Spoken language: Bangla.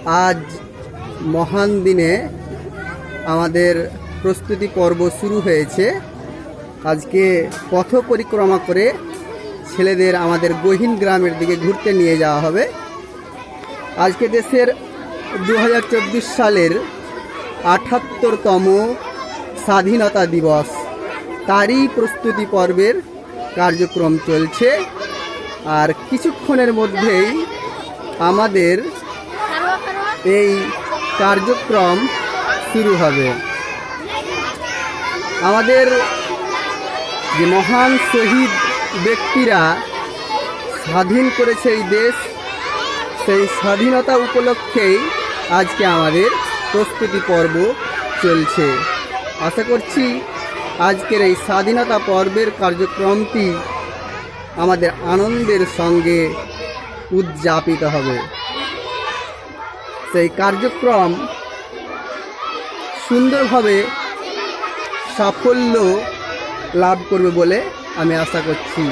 আজ মহান দিনে আমাদের প্রস্তুতি পর্ব শুরু হয়েছে। আজকে পথ পরিক্রমা করে ছেলেদের আমাদের গহীন গ্রামের দিকে ঘুরতে নিয়ে যাওয়া হবে। আজকে দেশের 2024 সালের 78তম স্বাধীনতা দিবস, তারই প্রস্তুতি পর্বের কার্যক্রম চলছে। আর কিছুক্ষণের মধ্যেই আমাদের এই কার্যক্রম শুরু হবে। আমাদের যে মহান শহীদ ব্যক্তিরা স্বাধীন করেছে এই দেশ, সেই স্বাধীনতা উপলক্ষেই আজকে আমাদের প্রস্তুতি পর্ব চলছে। আশা করছি আজকের এই স্বাধীনতা পর্বের কার্যক্রমটি আমাদের আনন্দের সঙ্গে উদযাপিত হবে। সেই কার্যক্রম সুন্দরভাবে সাফল্য লাভ করবে বলে আমি আশা করছি।